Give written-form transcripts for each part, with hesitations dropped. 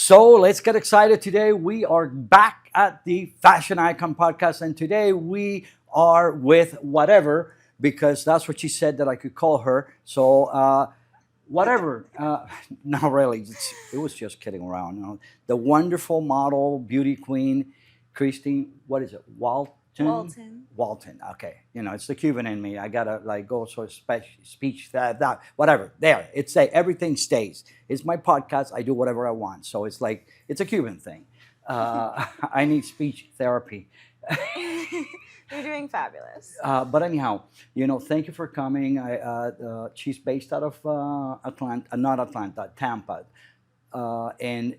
So let's get excited today. We are back at the Fashion Icon podcast, and today we are with whatever because that's what she said that I could call her. So whatever. Not really. It was just kidding around. The wonderful model, beauty queen, Christy. What is it? Walton. Walton. Walton. Okay. It's the Cuban in me. I gotta like go so speech that whatever. There. It's say everything stays. It's my podcast. I do whatever I want. So it's like it's a Cuban thing. I need speech therapy. You're doing fabulous. But anyhow, thank you for coming. She's based out of Atlanta, not Atlanta, Tampa, and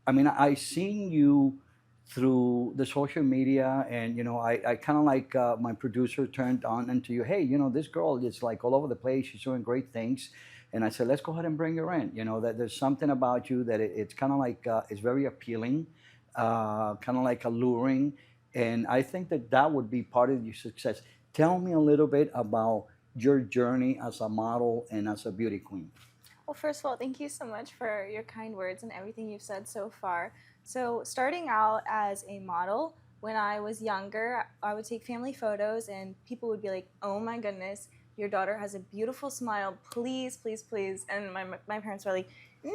I mean, I seen you through the social media, and I kind of like my producer turned on into you. Hey, this girl is like all over the place. She's doing great things, and I said, let's go ahead and bring her in. That there's something about you that it's kind of like it's very appealing, kind of like alluring, and I think that would be part of your success. Tell me a little bit about your journey as a model and as a beauty queen. Well, first of all, thank you so much for your kind words and everything you've said so far. So, starting out as a model, when I was younger, I would take family photos and people would be like, oh my goodness, your daughter has a beautiful smile. Please, please, please. And my parents were like, no,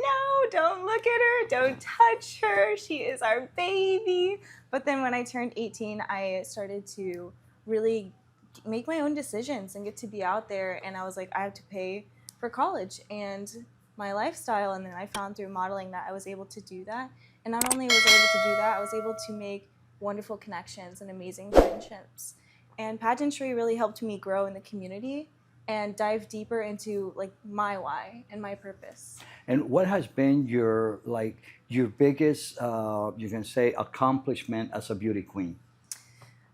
don't look at her. Don't touch her. She is our baby. But then when I turned 18, I started to really make my own decisions and get to be out there. And I was like, I have to pay for college and my lifestyle. And then I found through modeling that I was able to do that. And not only was I able to do that, I was able to make wonderful connections and amazing friendships. And pageantry really helped me grow in the community and dive deeper into like my why and my purpose. And what has been your biggest you can say accomplishment as a beauty queen?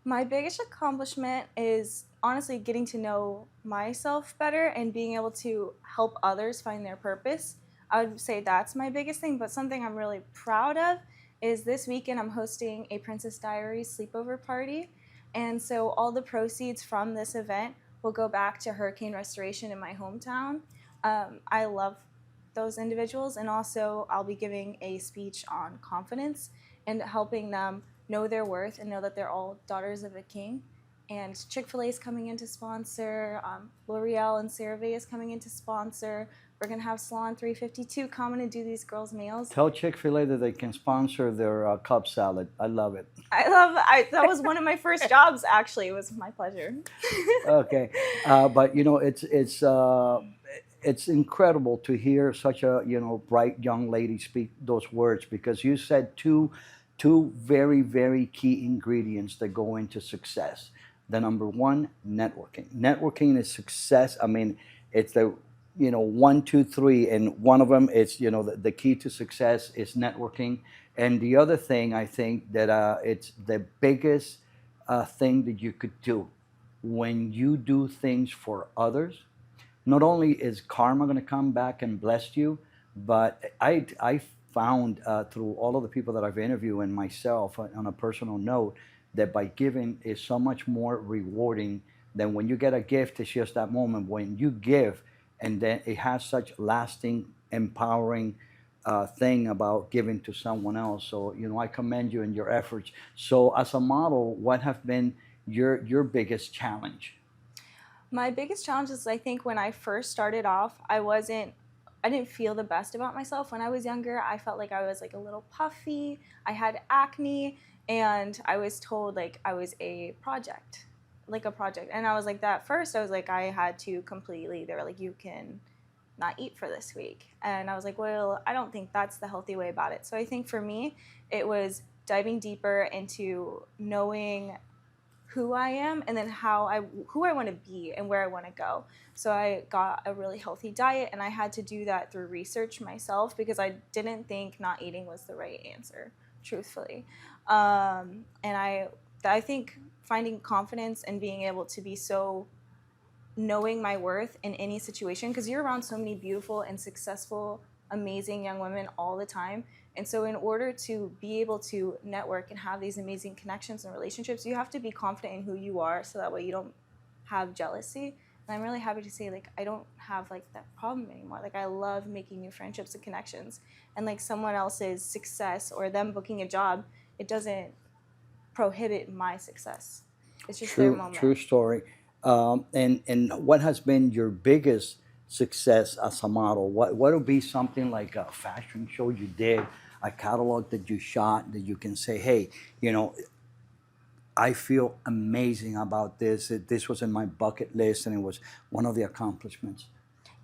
My biggest accomplishment is honestly getting to know myself better and being able to help others find their purpose. I would say that's my biggest thing, but something I'm really proud of is this weekend I'm hosting a Princess Diaries sleepover party. And so all the proceeds from this event will go back to hurricane restoration in my hometown. I love those individuals, and also I'll be giving a speech on confidence and helping them know their worth and know that they're all daughters of a king. And Chick-fil-A is coming in to sponsor, L'Oreal and CeraVe is coming in to sponsor. We're going to have Salon 352 come in and do these girls' nails. Tell Chick-fil-A that they can sponsor their Cobb salad. I love it. That was one of my first jobs, actually. It was my pleasure. Okay, but it's incredible to hear such a bright young lady speak those words, because you said two very, very key ingredients that go into success. The number one, networking. Networking is success. I mean, it's the one, two, three, and one of them is the key to success is networking. And the other thing, I think that it's the biggest thing that you could do when you do things for others. Not only is karma going to come back and bless you, but I found through all of the people that I've interviewed and myself on a personal note that by giving is so much more rewarding than when you get a gift. It's just that moment when you give, and then it has such lasting, empowering thing about giving to someone else. So I commend you in your efforts. So as a model, what have been your biggest challenge? My biggest challenge is I think when I first started off, I didn't feel the best about myself. When I was younger, I felt like I was like a little puffy. I had acne, and I was told like I was a project. And I was like that first. I was like, I had to completely, they were like, you can not eat for this week. And I was like, well, I don't think that's the healthy way about it. So I think for me, it was diving deeper into knowing who I am and then who I want to be and where I want to go. So I got a really healthy diet, and I had to do that through research myself because I didn't think not eating was the right answer, truthfully. And I think finding confidence and being able to be so knowing my worth in any situation, because you're around so many beautiful and successful, amazing young women all the time. And so in order to be able to network and have these amazing connections and relationships, you have to be confident in who you are so that way you don't have jealousy. And I'm really happy to say, like, I don't have, like, that problem anymore. Like, I love making new friendships and connections. And, like, someone else's success or them booking a job, it doesn't prohibit my success. It's just their True, moment. true story. And what has been your biggest success as a model? What would be something like a fashion show you did, a catalog that you shot that you can say, hey, you know, I feel amazing about this. This was in my bucket list, and it was one of the accomplishments.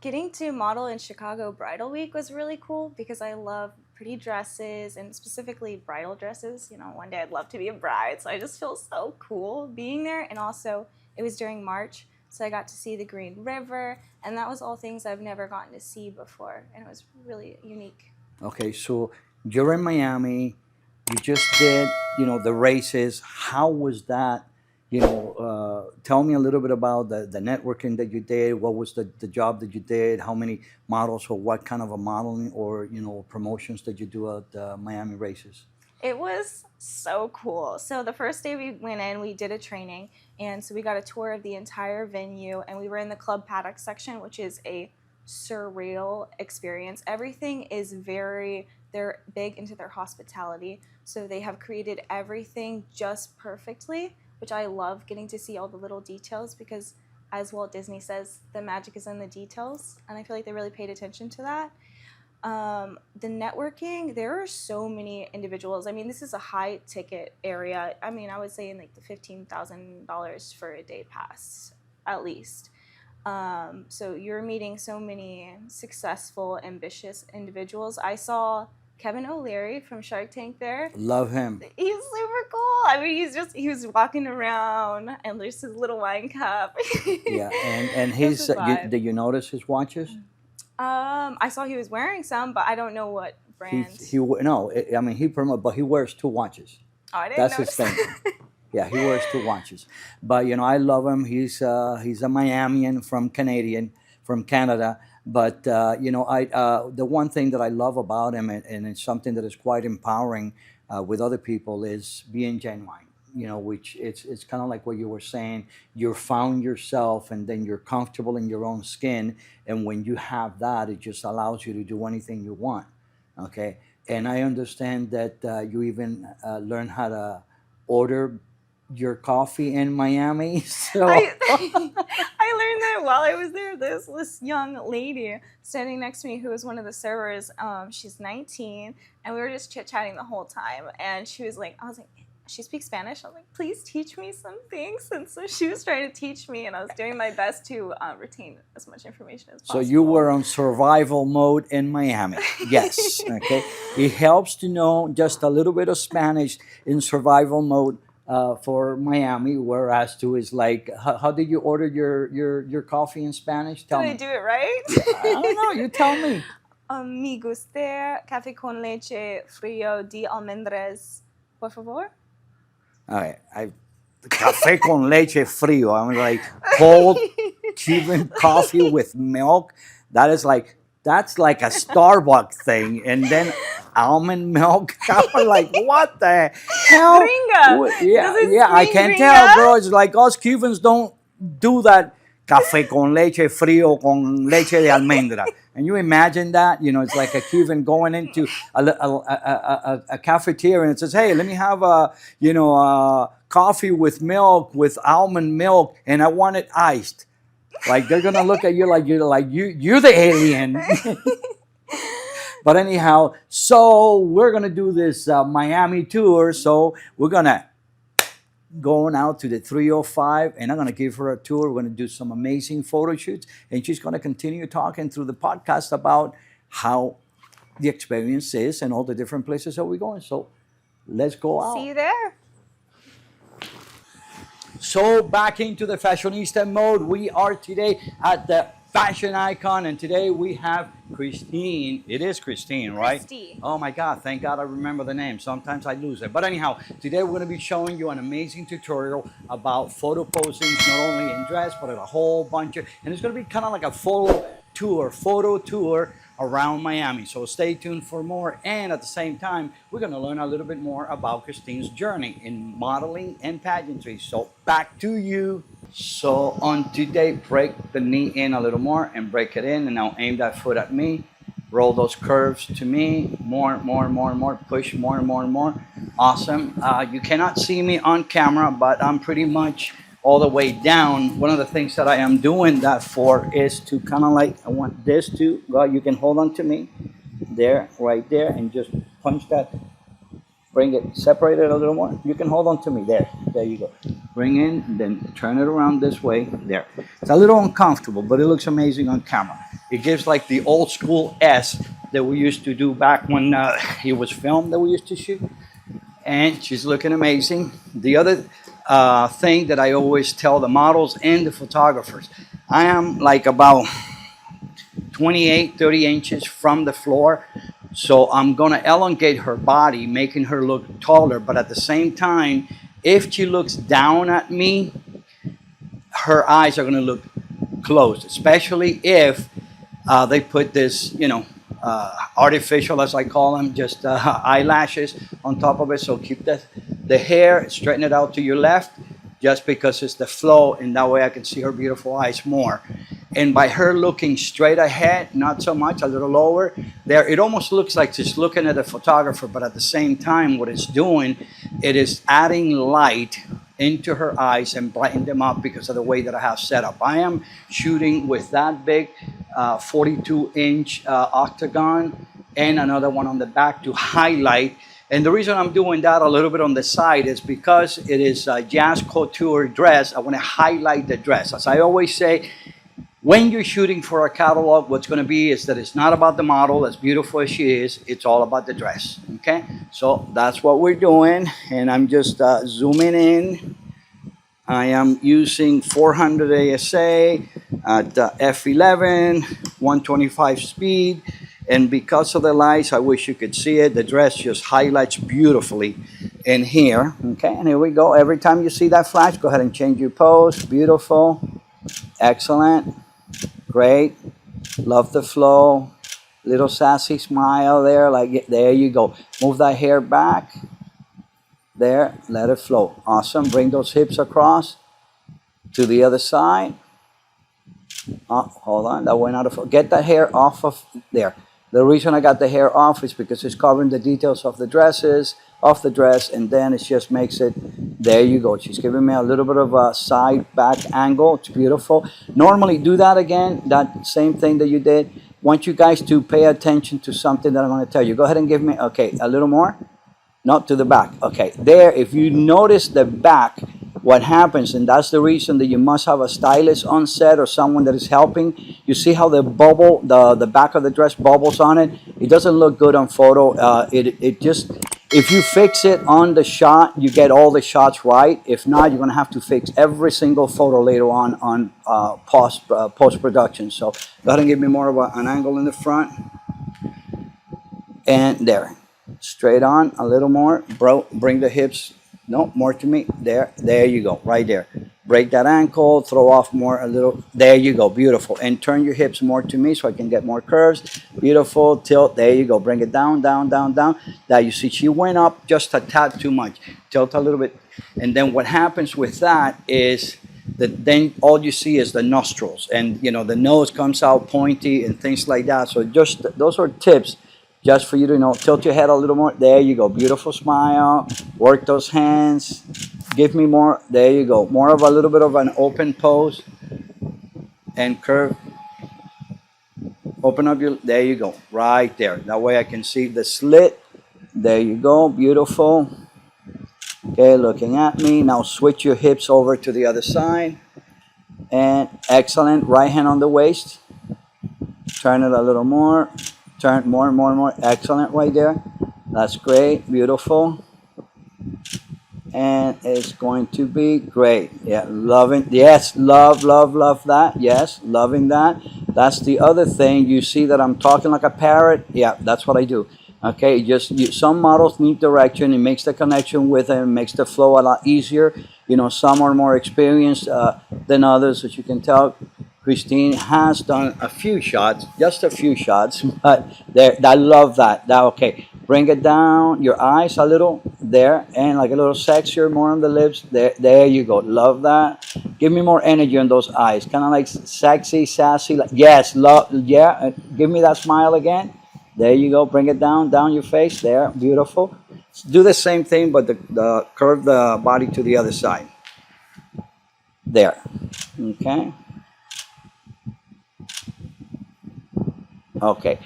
Getting to model in Chicago Bridal Week was really cool because I love pretty dresses and specifically bridal dresses. You know, one day I'd love to be a bride, so I just feel so cool being there. And also, it was during March, so I got to see the Green River, and that was all things I've never gotten to see before, and it was really unique. Okay, so you're in Miami. You just did, the races. How was that? Tell me a little bit about the networking that you did. What was the job that you did? How many models or what kind of a modeling or, promotions did you do at the Miami races? It was so cool. So the first day we went in, we did a training, and so we got a tour of the entire venue, and we were in the club paddock section, which is a surreal experience. Everything is they're big into their hospitality, so they have created everything just perfectly, which I love getting to see all the little details because, as Walt Disney says, the magic is in the details, and I feel like they really paid attention to that. The networking, there are so many individuals. I mean, this is a high ticket area. I mean, I would say in like the $15,000 for a day pass, at least. So you're meeting so many successful, ambitious individuals. I saw Kevin O'Leary from Shark Tank there. Love him. He's super cool. I mean, he was walking around and there's his little wine cup. Yeah, and That's his, a vibe. did you notice his watches? I saw he was wearing some, but I don't know what brand. No, I mean, but he wears two watches. Oh, I didn't That's notice. his thing. Yeah, he wears two watches. But I love him. He's a Miamian from Canada. But the one thing that I love about him, and it's something that is quite empowering with other people, is being genuine. Which it's kind of like what you were saying. You found yourself, and then you're comfortable in your own skin. And when you have that, it just allows you to do anything you want. Okay. And I understand that you even learn how to order your coffee in Miami. So I learned that while I was there. This young lady standing next to me who was one of the servers. She's 19, and we were just chit chatting the whole time. And she was like, I was like, she speaks Spanish. I was like, please teach me some things. And so she was trying to teach me, and I was doing my best to retain as much information as possible. So you were on survival mode in Miami. Yes. Okay. It helps to know just a little bit of Spanish in survival mode for Miami, whereas to is like, how did you order your coffee in Spanish? Tell Did me. I do it right? I don't know. You tell me. Me guste café con leche frío de almendras, por favor. All right. Café con leche frío. I'm like cold Cuban coffee with milk. That's like a Starbucks thing. And then almond milk. I'm like, what the hell? Gringa. Yeah, I can tell, bro. It's like us Cubans don't do that. Café con leche frío con leche de almendra. And you imagine that? It's like a Cuban going into a cafeteria and it says, hey, let me have a coffee with milk, with almond milk, and I want it iced. Like they're gonna look at you like you're the alien. But anyhow, so we're gonna do this Miami tour. So we're gonna going out to the 305, and I'm going to give her a tour. We're going to do some amazing photo shoots, and she's going to continue talking through the podcast about how the experience is and all the different places that we're going. So let's go out. See you there. So back into the fashionista mode. We are today at the fashion icon, and today we have Christine. It is Christine, right? Christy. Oh my God, thank God I remember the name. Sometimes I lose it. But anyhow, today we're going to be showing you an amazing tutorial about photo posing, not only in dress, but a whole bunch of, and it's going to be kind of like a photo tour around Miami. So stay tuned for more. And at the same time, we're going to learn a little bit more about Christine's journey in modeling and pageantry. So back to you. So on today, break the knee in a little more and break it in. And now aim that foot at me. Roll those curves to me. More, more, more, more. Push more and more and more. Awesome. You cannot see me on camera, but I'm pretty much all the way down. One of the things that I am doing that for is to kind of like, I want this to go. You can hold on to me there, right there, and just punch that. Bring it, separate it a little more. You can hold on to me there. There you go. Bring in, then turn it around this way. There. It's a little uncomfortable, but it looks amazing on camera. It gives like the old school S that we used to do back when it was filmed that we used to shoot. And she's looking amazing. The other thing that I always tell the models and the photographers, I am like about 28, 30 inches from the floor. So I'm going to elongate her body, making her look taller. But at the same time, if she looks down at me, her eyes are going to look closed, especially if they put this, you know, artificial, as I call them, just eyelashes on top of it. So keep the hair, straighten it out to your left, just because it's the flow, and that way I can see her beautiful eyes more. And by her looking straight ahead, not so much, a little lower, there, it almost looks like she's looking at a photographer, but at the same time, what it's doing, it is adding light into her eyes and brighten them up because of the way that I have set up. I am shooting with that big 42-inch octagon and another one on the back to highlight. And the reason I'm doing that a little bit on the side is because it is a jazz couture dress. I want to highlight the dress. As I always say, when you're shooting for a catalog, what's going to be is that it's not about the model, as beautiful as she is, it's all about the dress, okay? So that's what we're doing, and I'm just zooming in. I am using 400 ASA at f11, 125 speed, and because of the lights, I wish you could see it, the dress just highlights beautifully in here, okay? And here we go. Every time you see that flash, go ahead and change your pose. Beautiful, excellent. Great. Love the flow. Little sassy smile there. Like, there you go. Move that hair back. There. Let it flow. Awesome. Bring those hips across to the other side. Oh, hold on. That went out of... Get that hair off of there. The reason I got the hair off is because it's covering the details of the dresses, of the dress, and then it just makes it... There you go. She's giving me a little bit of a side back angle. It's beautiful. Normally do that again, that same thing that you did. Want you guys to pay attention to something that I'm going to tell you. Go ahead and give me, okay, a little more. Not to the back. Okay, there, if you notice the back, what happens, and that's the reason that you must have a stylist on set or someone that is helping. You see how the bubble, the back of the dress bubbles on it? It doesn't look good on photo. It just... If you fix it on the shot, you get all the shots right. If not, you're going to have to fix every single photo later on post-production. So go ahead and give me more of an angle in the front. And there. Straight on, a little more. Bring the hips. No, more to me. There you go, right there. Break that ankle, throw off more a little. There you go, beautiful. And turn your hips more to me so I can get more curves. Beautiful, tilt, there you go. Bring it down, down, down, down. Now you see she went up just a tad too much. Tilt a little bit. And then what happens with that is that then all you see is the nostrils. And you know, the nose comes out pointy and things like that. So just those are tips just for you to know. Tilt your head a little more. There you go, beautiful smile. Work those hands. Give me more. There you go. More of a little bit of an open pose and curve. Open up your, there you go. Right there. That way I can see the slit. There you go. Beautiful. Okay, looking at me. Now switch your hips over to the other side. And excellent. Right hand on the waist. Turn it a little more. Turn more and more and more. Excellent right there. That's great. Beautiful. And it's going to be great. Yeah, loving. Yes, love that. Yes, loving that. That's the other thing. You see that I'm talking like a parrot? Yeah, that's what I do. Okay, some models need direction. It makes the connection with them. It makes the flow a lot easier. You know, some are more experienced than others, as you can tell. Christine has done a few shots, just a few shots, but there, I love that. That okay. Bring it down, your eyes a little there, and like a little sexier, more on the lips. There you go. Love that. Give me more energy on those eyes, kind of like sexy, sassy. Like yes, love. Yeah, give me that smile again. There you go. Bring it down your face. There, beautiful. Do the same thing, but the curve the body to the other side. There. Okay. Okay.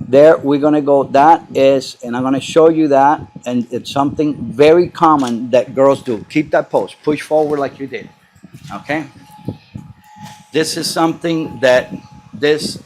There we're gonna go. That is, and I'm gonna show you that, and it's something very common that girls do. Keep that pose. Push forward like you did. Okay. This is something that this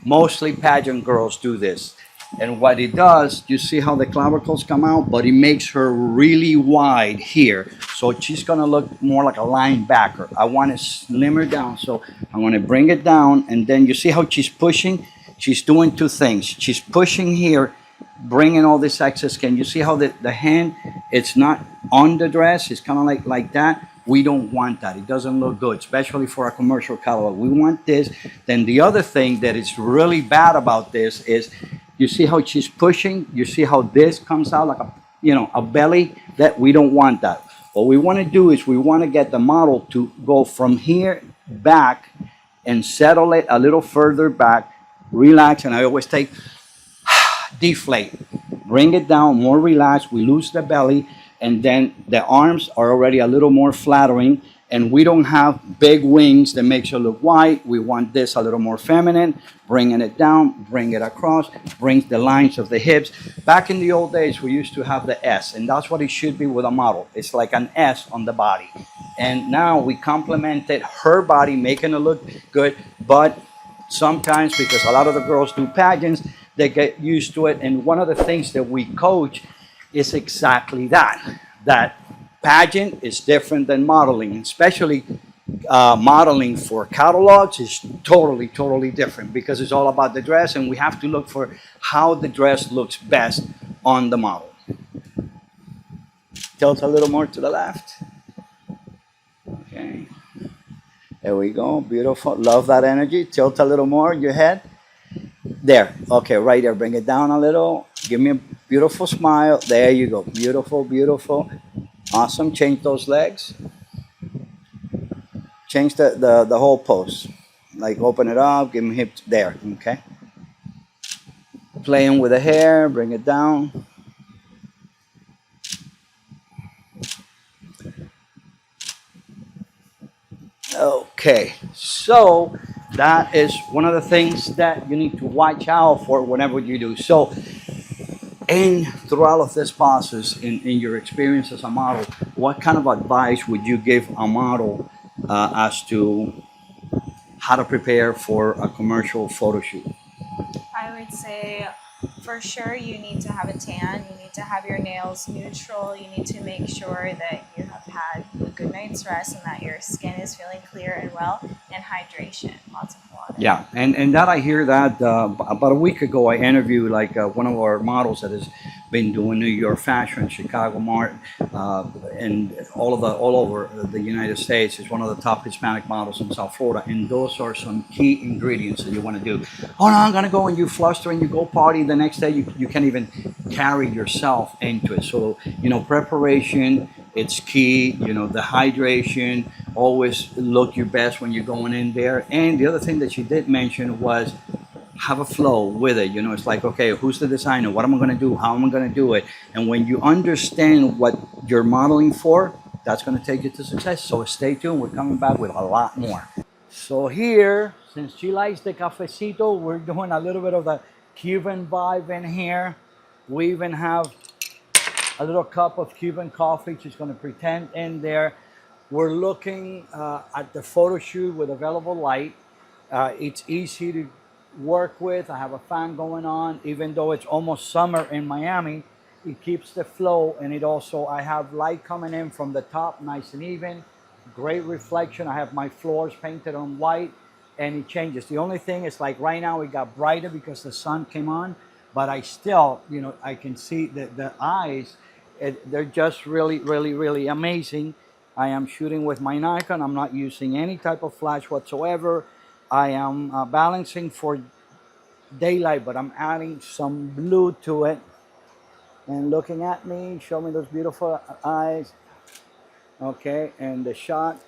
mostly pageant girls do this. And what it does, you see how the clavicles come out, but it makes her really wide here. So she's gonna look more like a linebacker. I want to slim her down. So I'm gonna bring it down, and then you see how she's pushing? She's doing two things. She's pushing here, bringing all this excess skin. You see how the hand, it's not on the dress, it's kind of like that. We don't want that. It doesn't look good, especially for a commercial catalog. We want this. Then the other thing that is really bad about this is, you see how she's pushing? You see how this comes out like a belly? That we don't want that. What we want to do is we want to get the model to go from here back and settle it a little further back. Relax, and I always take deflate. Bring it down, more relaxed. We lose the belly, and then the arms are already a little more flattering, and we don't have big wings that makes you look white. We want this a little more feminine, bringing it down, bring it across, brings the lines of the hips. Back in the old days, we used to have the S, and that's what it should be with a model. It's like an S on the body. And now we complemented her body, making it look good, but sometimes, because a lot of the girls do pageants, they get used to it. And one of the things that we coach is exactly that. That pageant is different than modeling, especially modeling for catalogs is totally, totally different, because it's all about the dress, and we have to look for how the dress looks best on the model. Tilt a little more to the left. Okay. There we go. Beautiful. Love that energy. Tilt a little more your head. There. Okay, right there. Bring it down a little. Give me a beautiful smile. There you go. Beautiful, beautiful. Awesome. Change those legs. Change the whole pose. Like open it up. Give me hips. There. Okay. Playing with the hair. Bring it down. Okay, so that is one of the things that you need to watch out for whenever you do. So, and throughout of this process, in your experience as a model, what kind of advice would you give a model as to how to prepare for a commercial photo shoot? I would say for sure you need to have a tan, you need to have your nails neutral, you need to make sure that you have had a good night's rest and that your skin is feeling clear and well, and hydration, lots of water. Yeah, and that I hear that about a week ago I interviewed like one of our models that has been doing New York Fashion, Chicago Mart, and all over the United States. Is one of the top Hispanic models in South Florida, and those are some key ingredients that you want to do. Oh no, I'm gonna go, and you fluster and you go party. The next day you can't even carry yourself into it. So preparation, it's key. The hydration. Always look your best when you're going in there. And the other thing that you did mention was have a flow with it. It's like, okay, who's the designer? What am I going to do? How am I going to do it? And when you understand what you're modeling for, that's going to take you to success. So stay tuned. We're coming back with a lot more. So here, since she likes the cafecito, we're doing a little bit of the Cuban vibe in here. We even have a little cup of Cuban coffee. She's going to pretend in there. We're looking at the photo shoot with available light. It's easy to work with. I have a fan going on. Even though it's almost summer in Miami, it keeps the flow, and I have light coming in from the top, nice and even. Great reflection. I have my floors painted on white, and it changes. The only thing is, like right now it got brighter because the sun came on, but I still, I can see the eyes. They're just really, really, really amazing. I am shooting with my Nikon. I'm not using any type of flash whatsoever. I am balancing for daylight, but I'm adding some blue to it. And looking at me, show me those beautiful eyes. Okay, and the shot,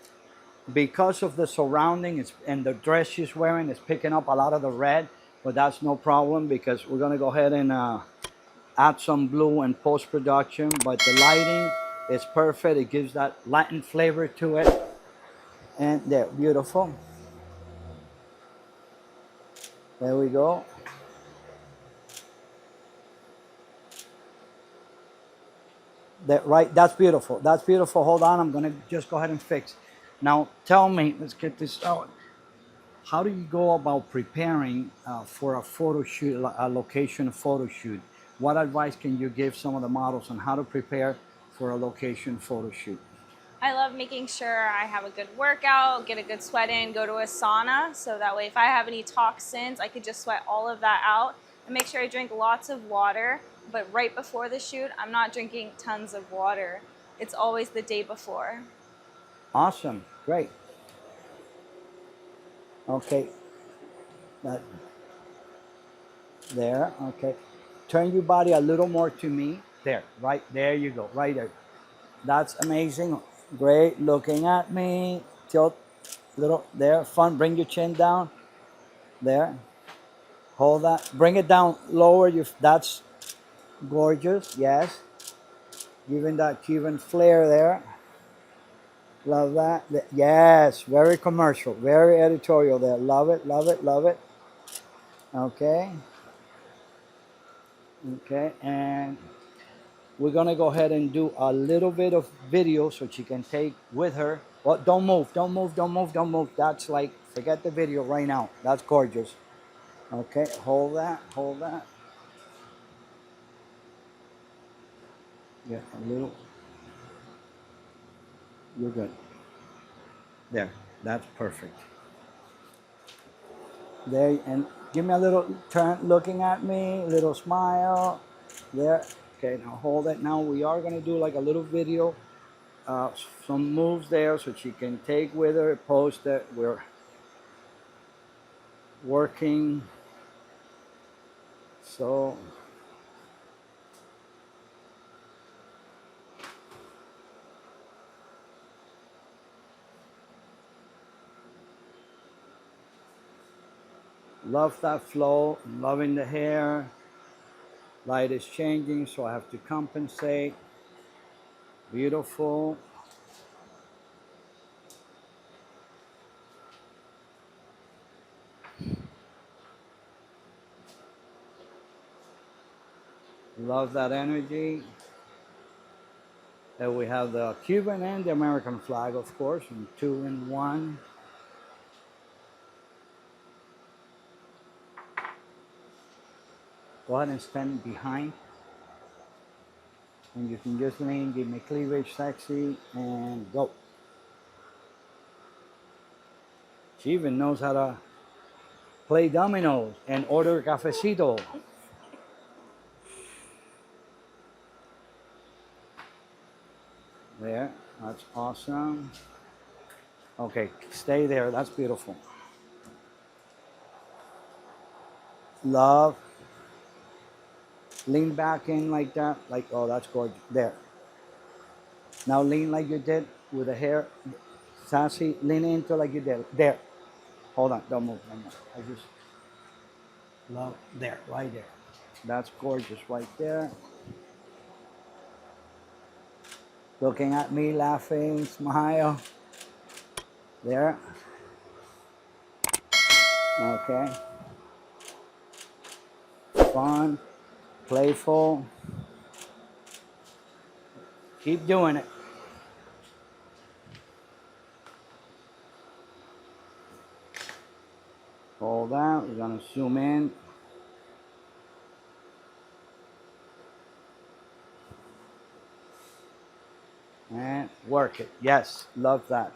because of the surrounding and the dress she's wearing is picking up a lot of the red, but that's no problem because we're gonna go ahead and add some blue in post-production. But the lighting is perfect. It gives that Latin flavor to it. And there, beautiful. There we go. That right, that's beautiful. That's beautiful. Hold on, I'm gonna just go ahead and fix. Now tell me, let's get this out. How do you go about preparing for a photo shoot, a location photo shoot? What advice can you give some of the models on how to prepare for a location photo shoot? I love making sure I have a good workout, get a good sweat in, go to a sauna, so that way if I have any toxins, I could just sweat all of that out. And make sure I drink lots of water, but right before the shoot, I'm not drinking tons of water. It's always the day before. Awesome, great. Okay, that, there, okay. Turn your body a little more to me. There, right, there you go, right there. That's amazing. Great, looking at me. Tilt, little, there, fun, bring your chin down. There, hold that, bring it down, lower your, that's gorgeous, yes. Giving that Cuban flair there. Love that. Yes, very commercial, very editorial there. Love it, love it, love it. Okay. Okay, and we're gonna go ahead and do a little bit of video so she can take with her. Well, don't move, don't move, don't move, don't move. That's like, forget the video right now. That's gorgeous. Okay, hold that, hold that. Yeah, a little. You're good. There, that's perfect. There, and give me a little turn, looking at me, little smile. There. Okay, now hold it. Now we are gonna do like a little video, some moves there so she can take with her, post it. We're working. So love that flow, loving the hair. Light is changing, so I have to compensate. Beautiful. Love that energy. And we have the Cuban and the American flag, of course, in 2-in-1. Go ahead and stand behind. And you can just lean, give me cleavage, sexy, and go. She even knows how to play dominoes and order cafecito. There, that's awesome. Okay, stay there, that's beautiful. Love. Lean back in like that, like, oh, that's gorgeous. There. Now lean like you did with the hair. Sassy, lean into like you did. There. Hold on, don't move, don't move. I just love, there, right there. That's gorgeous right there. Looking at me, laughing, smile. There. Okay. Fun, playful. Keep doing it. Hold that, we're gonna zoom in. And work it. Yes, love that.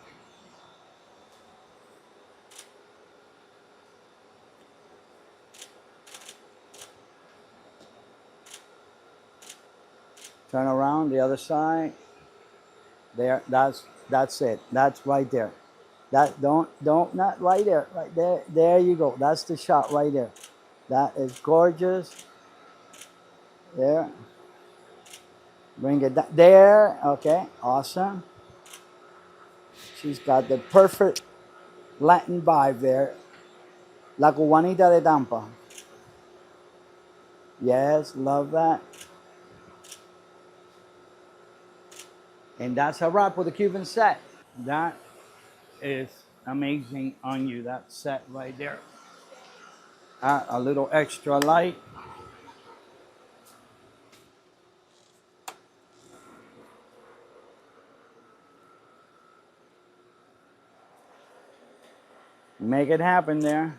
Turn around the other side. There, that's it. That's right there. That don't not right there, right there. There you go. That's the shot right there. That is gorgeous. There. Bring it down. There. Okay. Awesome. She's got the perfect Latin vibe there. La Cubanita de Tampa. Yes, love that. And that's a wrap with the Cuban set. That is amazing on you. That set right there. Add a little extra light. Make it happen there.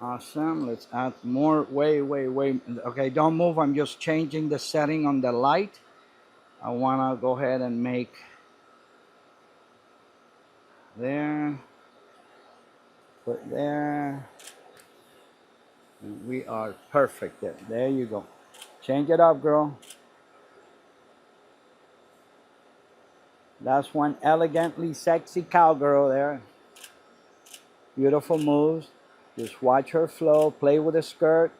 Awesome. Let's add more. Way. Okay, don't move. I'm just changing the setting on the light. I want to go ahead and make there. Put there. And we are perfect there. There you go. Change it up, girl. That's one elegantly sexy cowgirl there. Beautiful moves. Just watch her flow. Play with the skirt.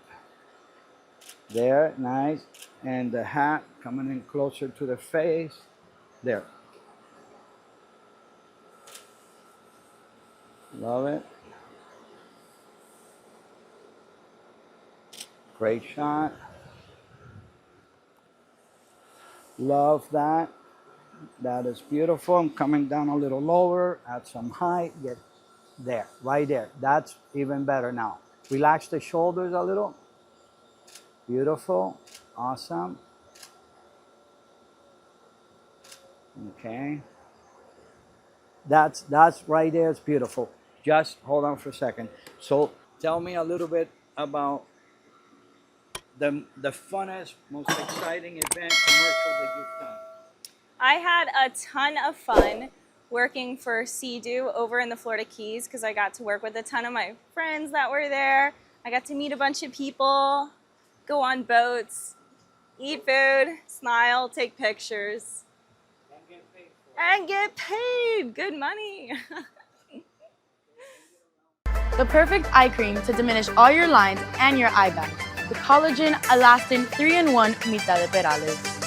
There, nice. And the hat coming in closer to the face. There. Love it. Great shot. Love that. That is beautiful. I'm coming down a little lower. Add some height. Get there, right there. That's even better now. Relax the shoulders a little. Beautiful. Awesome. Okay. That's right there. It's beautiful. Just hold on for a second. So tell me a little bit about the funnest, most exciting event commercial that you've done. I had a ton of fun working for Sea-Doo over in the Florida Keys because I got to work with a ton of my friends that were there. I got to meet a bunch of people, go on boats, eat food, smile, take pictures. And get paid good money. The perfect eye cream to diminish all your lines and your eye bags. The Collagen Elastin 3-in-1 Mitad de Perales.